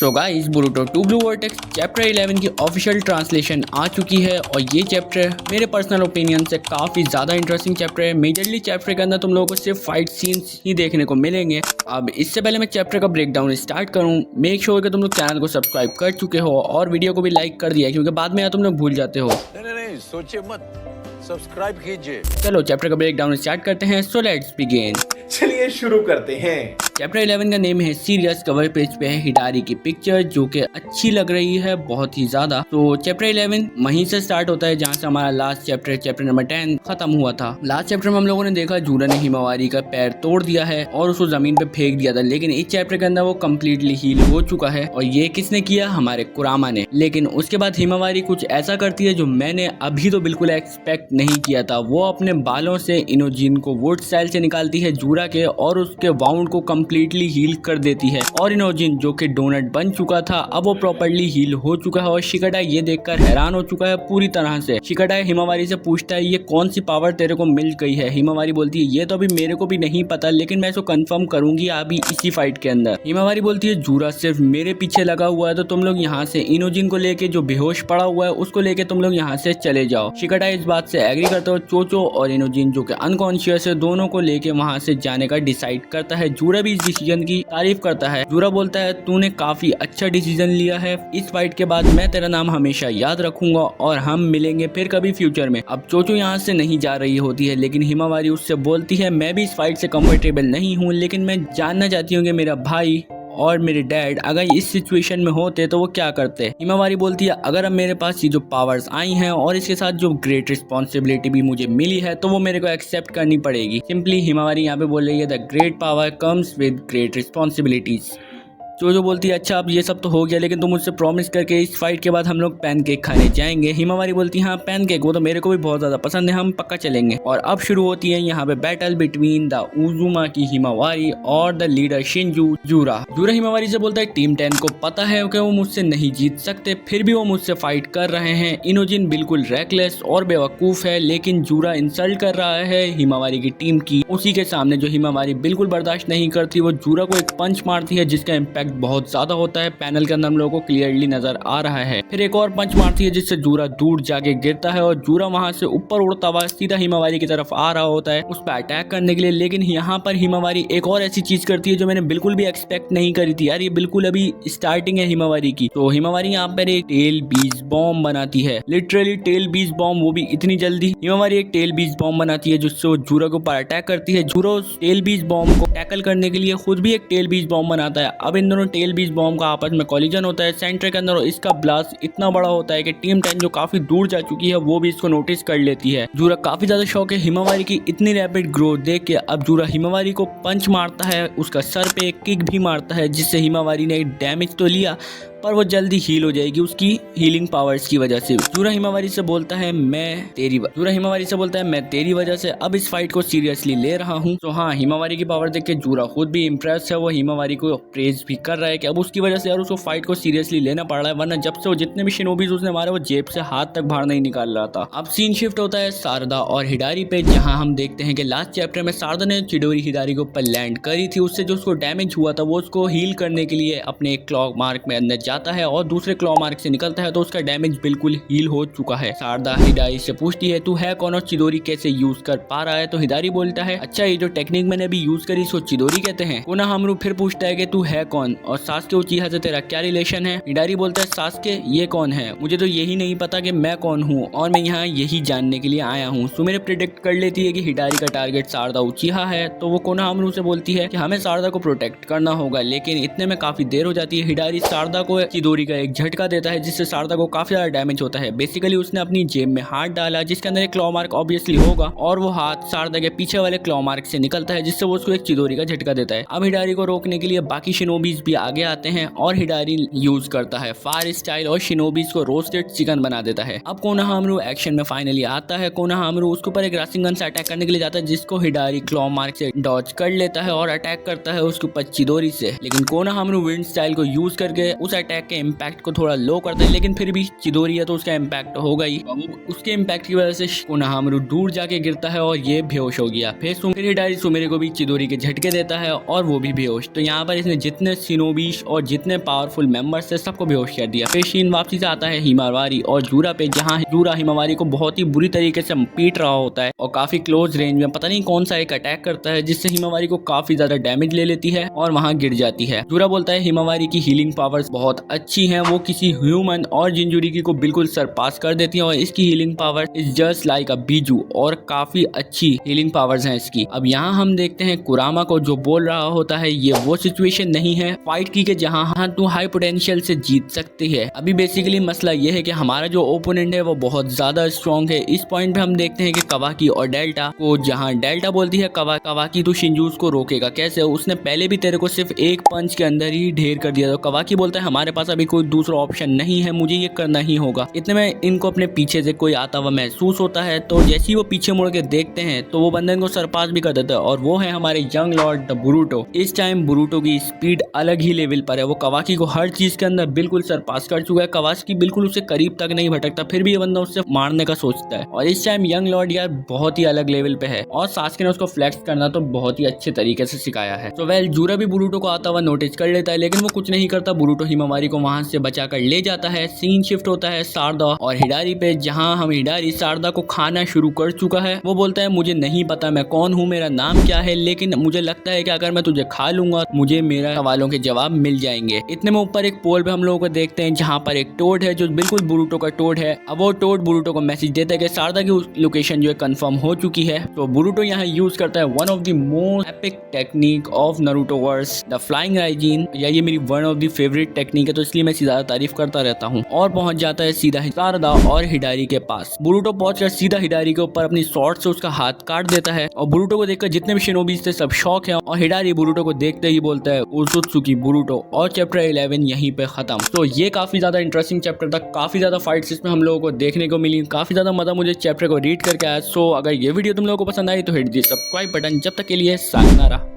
So guys Boruto 2 blue vertex chapter 11 की official translation आ चुकी है और ये चैप्टर मेरे पर्सनल ओपिनियन से काफ़ी ज़्यादा इंटरेस्टिंग चैप्टर है। मेजरली चैप्टर के अंदर तुम लोगों को सिर्फ फाइट सीन्स ही देखने को मिलेंगे। अब इससे पहले मैं चैप्टर का ब्रेकडाउन स्टार्ट करूँ, मेक श्योर कि तुम लोग चैनल को सब्सक्राइब कर चुके हो और वीडियो को भी लाइक कर दिया, क्योंकि बाद में तुम लोग भूल जाते हो। नहीं, सोचिए मत, सब्सक्राइब कीजिए। चलो चैप्टर का ब्रेकडाउन स्टार्ट करते हैं। So let's begin. चलिए शुरू करते हैं। चैप्टर 11 का नेम है सीरियस। कवर पेज पे है हिडारी की पिक्चर जो कि अच्छी लग रही है बहुत ही ज्यादा। तो चैप्टर 11 वहीं से स्टार्ट होता है जहां से हमारा लास्ट चैप्टर नंबर 10 खत्म हुआ था। लास्ट चैप्टर में हम लोगों ने देखा जूरा ने हिमावारी का पैर तोड़ दिया है और उसको जमीन पे फेंक दिया था, लेकिन इस चैप्टर के अंदर वो कम्प्लीटली हील हो चुका है। और ये किसने किया? हमारे कुरामा ने। लेकिन उसके बाद हिमावारी कुछ ऐसा करती है जो मैंने अभी तो बिल्कुल एक्सपेक्ट नहीं किया था। वो अपने बालों से इनोजिन को वुड स्टाइल से निकालती है जूरा के और उसके वाउंड को कम्प्लीटली हील कर देती है। और इनोजिन जो कि डोनट बन चुका था अब वो प्रॉपर्ली हील हो चुका है। और शिकाडाई ये देखकर हैरान हो चुका है पूरी तरह से। शिकाडाई हिमावारी से पूछता है ये कौन सी पावर तेरे को मिल गई है? हिमावारी बोलती है ये तो अभी मेरे को भी नहीं पता, लेकिन मैं इसको कंफर्म करूंगी अभी इसी फाइट के अंदर। हिमावारी बोलती है जूरा सिर्फ मेरे पीछे लगा हुआ है, तो तुम लोग यहाँ से इनोजिन को लेके जो बेहोश पड़ा हुआ है उसको लेके तुम लोग यहाँ से चले जाओ। शिकाडाई इस बात से एग्री करता है। चोचो और इनोजिन जो कि अनकॉन्शियस है दोनों को लेके वहाँ से जाने का डिसाइड करता है। जूरा भी इस डिसीजन की तारीफ करता है। जूरा बोलता है तूने काफी अच्छा डिसीजन लिया है, इस फाइट के बाद मैं तेरा नाम हमेशा याद रखूंगा और हम मिलेंगे फिर कभी फ्यूचर में। अब चोचो यहाँ से नहीं जा रही होती है, लेकिन हिमावारी उससे बोलती है मैं भी इस फाइट से कंफर्टेबल नहीं हूँ, लेकिन मैं जानना चाहती हूँ कि मेरा भाई और मेरे डैड अगर इस सिचुएशन में होते तो वो क्या करते। हिमावारी बोलती है अगर अब मेरे पास ये जो पावर्स आई हैं और इसके साथ जो ग्रेट रिस्पॉन्सिबिलिटी भी मुझे मिली है तो वो मेरे को एक्सेप्ट करनी पड़ेगी। सिंपली हिमावारी यहाँ पे बोल रही है the great power comes with great responsibilities. जो बोलती है अच्छा अब ये सब तो हो गया, लेकिन तुम मुझसे प्रॉमिस करके इस फाइट के बाद हम लोग पैनकेक खाने जाएंगे। हिमावारी बोलती है हाँ पैनकेक, वो तो मेरे को भी बहुत ज्यादा पसंद है, हम पक्का चलेंगे। और अब शुरू होती है यहाँ पे बैटल बिटवीन द उजुमा की हिमावारी और the leader शिंजू Jura. Jura Himawari से बोलता है टीम 10 को पता है कि वो मुझसे नहीं जीत सकते, फिर भी वो मुझसे फाइट कर रहे हैं। इनोजिन बिल्कुल रेकलेस और बेवकूफ है, लेकिन जूरा इंसल्ट कर रहा है हिमावारी की टीम की। उसी के सामने जो हिमावारी बिल्कुल बर्दाश्त नहीं करती वो जूरा को एक पंच मारती है जिसका इम्पैक्ट बहुत ज्यादा होता है। पैनल के अंदर हम लोगों को क्लियरली नजर आ रहा है। फिर एक और पंच मारती है जिससे जूरा दूर जाके गिरता है और जूरा वहां से ऊपर उड़ता हुआ सीधा हिमावारी की तरफ आ रहा होता है उस पर अटैक करने के लिए। लेकिन यहाँ पर हिमावारी एक और ऐसी चीज करती है जो मैंने बिल्कुल भी एक्सपेक्ट नहीं करी थी। यार ये बिल्कुल अभी स्टार्टिंग है हिमावारी की। तो हिमावारी यहाँ पर एक टेल बीज बॉम्ब बनाती है, लिटरली टेल बीज बॉम्ब, वो भी इतनी जल्दी। हिमावारी एक टेल बीज बॉम्ब बनाती है जिससे वो जूरा के ऊपर अटैक करती है। जूरा उस टेल बीज बॉम्ब को टैकल करने के लिए खुद भी एक टेल बीज बॉम्ब बनाता है। अब इन दोनों टेल बीज बॉम्ब का आपस में कॉलिजन होता है सेंटर के अंदर और इसका ब्लास्ट इतना बड़ा होता है कि टीम 10 जो काफी दूर जा चुकी है वो भी इसको नोटिस कर लेती है। जूरा काफी ज्यादा शौक है हिमावारी की इतनी रैपिड ग्रोथ देख के। अब जूरा हिमावारी को पंच मारता है, उसका सर पे एक किक भी मारता है जिससे हिमावारी ने डैमेज तो लिया पर वो जल्दी हील हो जाएगी उसकी हीलिंग पावर्स की वजह से। जूरा हिमावारी से बोलता है मैं तेरी वजह से अब इस फाइट को सीरियसली ले रहा हूँ। तो हाँ, हिमावारी की पावर देख के जूरा खुद भी इम्प्रेस है। वो हिमावारी को प्रेज भी कर रहा है कि अब उसकी वजह से यार उसको फाइट को सीरियसली लेना पड़ रहा है, वरना जब से वो जितने भी शिनोबीज उसने मारे वो जेब से हाथ तक बाहर नहीं निकाल रहा था। अब सीन शिफ्ट होता है सारदा और हिडारी पे, जहाँ हम देखते हैं कि लास्ट चैप्टर में सारदा ने चिडोरी हिडारी के ऊपर लैंड करी थी। उससे जो उसको डैमेज हुआ था वो उसको हील करने के लिए अपने एक क्लॉ मार्क में अंदर जाता है और दूसरे क्लॉ मार्क से निकलता है तो उसका डैमेज बिल्कुल हील हो चुका है। सारदा हिडारी से पूछती है तू है कौन और चिदोरी कैसे यूज कर पा रहा है? तो हिडारी बोलता है अच्छा ये जो टेक्निक मैंने अभी यूज करी इसको चिदोरी कहते हैं। कोनोहामारू फिर पूछता है कि तू है कौन और सासके उचिहा से तेरा क्या रिलेशन है? हिडारी बोलता है सासके ये कौन है? मुझे तो यही नहीं पता कि मैं कौन हूँ और मैं यहाँ यही जानने के लिए आया हूँ। सुमेरे प्रिडिक्ट कर लेती है कि हिडारी का टारगेट सारदा उचिहा है, तो वो कोनोहामारू से बोलती है कि हमें सारदा को प्रोटेक्ट करना होगा। लेकिन इतने में काफी देर हो जाती है। हिडारी सारदा को चिदोरी का एक झटका देता है जिससे सारदा को काफी ज्यादा डैमेज होता है। बेसिकली उसने अपनी जेब में हाथ डाला जिसके अंदर एक क्लॉ मार्क ऑब्वियसली होगा और वो हाथ सारदा के पीछे वाले क्लॉ मार्क से निकलता है जिससे वो उसको एक चिदोरी का झटका देता है। अब हिडारी को रोकने के लिए बाकी शिनोबीज भी आगे आते हैं और हिडारी यूज करता है फायर स्टाइल और शिनोबीज को रोस्टेड चिकन बना देता है। अब कोनोहामारू एक्शन में फाइनली आता है। कोनोहामारू उसके ऊपर एक रासिंगन से अटैक करने के लिए जाता है जिसको हिडारी क्लॉ मार्क से डॉज कर लेता है और अटैक करता है उसके ऊपर चिदोरी से। लेकिन कोनोहामारू विंड स्टाइल को यूज करके उस अटैक अटैक के इम्पैक्ट को थोड़ा लो करता है, लेकिन फिर भी चिदोरी है तो उसका इम्पैक्ट होगा ही। उसके इम्पैक्ट की वजह से कोनोहामारू दूर जाके गिरता है और ये बेहोश हो गया। फिर हिडारी सुमेरे को भी चिदोरी के झटके देता है और वो भी बेहोश। तो यहाँ पर इसने जितने शिनोबीश और जितने पावरफुल मेंबर्स थे सबको बेहोश कर दिया। फिर शीन वापसी से आता है हिमावारी और जूरा पे, जहाँ जूरा हिमावारी को बहुत ही बुरी तरीके से पीट रहा होता है और काफी क्लोज रेंज में पता नहीं कौन सा एक अटैक करता है जिससे हिमावारी को काफी ज्यादा डैमेज ले लेती है और वहां गिर जाती है। जूरा बोलता है हिमावारी की हीलिंग पावर्स बहुत अच्छी हैं, वो किसी ह्यूमन और जिंजुरिकी को बिल्कुल सरपास कर देती है और इसकी healing power is just like अ बीजू और काफी अच्छी हीलिंग पावर्स हैं इसकी। अब यहाँ हम देखते हैं कुरामा को जो बोल रहा होता है ये वो सिचुएशन नहीं है फाइट की के जहाँ तू हाई पोटेंशियल से जीत सकती है। अभी बेसिकली मसला ये है कि हमारा जो ओपोनेंट है वो बहुत ज्यादा स्ट्रॉन्ग है। इस पॉइंट पे हम देखते हैं कि कवाकी और डेल्टा को, जहाँ डेल्टा बोलती है कवाकी तू शिंजूस को रोकेगा कैसे, उसने पहले भी तेरे को सिर्फ एक पंच के अंदर ही ढेर कर दिया। तो कवाकी बोलता है हमारे पास अभी कोई दूसरा ऑप्शन नहीं है, मुझे ये करना ही होगा। इतने में इनको अपने पीछे से कोई आता हुआ महसूस होता है, तो जैसे ही वो पीछे मुड़ के देखते हैं तो वो बंदे को सरपास भी कर देता है और वो है हमारे यंग लॉर्ड द बुरुटो। इस टाइम बुरुटो की स्पीड अलग ही लेवल पर है, वो कवाकी को हर चीज के अंदर बिल्कुल सरपास कर चुका है। कवाकी बिल्कुल उससे करीब तक नहीं भटकता, फिर भी ये बंदा उससे मारने का सोचता है। और इस टाइम यंग लॉर्ड यार बहुत ही अलग लेवल पे है और सास्के ने उसको फ्लेक्स करना तो बहुत ही अच्छे तरीके से सिखाया है। तो वेल जूरा भी बुरुटो को आता हुआ नोटिस कर लेता है, लेकिन वो कुछ नहीं करता। बुरुटो हिमावारी को वहां से बचाकर ले जाता है। सीन शिफ्ट होता है सारदा और हिडारी पे, जहां हम हिडारी सारदा को खाना शुरू कर चुका है। वो बोलता है मुझे नहीं पता मैं कौन हूँ, मेरा नाम क्या है, लेकिन मुझे लगता है कि अगर मैं तुझे खा लूंगा मुझे मेरे सवालों के जवाब मिल जाएंगे। इतने में ऊपर एक पोल पे हम लोगों को देखते हैं जहाँ पर एक टोड है जो बिल्कुल बुरुटो का टोड है। अब वो टोड बुरुटो को मैसेज देता है कि सारदा की लोकेशन जो है कंफर्म हो चुकी है। तो बुरुटो यहाँ यूज करता है one of the most epic technique of Naruto verse, the flying raijin. या ये मेरी one of the favourite technique है, तो इसलिए मैं इसकी ज्यादा तारीफ करता रहता हूँ। और पहुंच जाता है सीधा सारदा और हिडारी के पास। बुरुटो पहुंचकर सीधा हिडारी के ऊपर अपनी स्वॉर्ड से उसका हाथ काट देता है और बुरुटो को देखकर जितने भी शिनोबीज थे सब शॉक है। और हिडारी बुरुटो को देखते ही बोलता है उसुत्सुकी बुरुटो। और चैप्टर 11 यहीं पे खत्म। तो ये काफी ज्यादा इंटरेस्टिंग चैप्टर था, काफी ज्यादा फाइट्स इसमें हम लोगों को देखने को मिली, काफी ज्यादा मजा मुझे चैप्टर को रीड करके आया। सो अगर ये वीडियो तुम लोगों को पसंद आई तो हिट दी सब्सक्राइब बटन। जब तक के लिए सायनारा।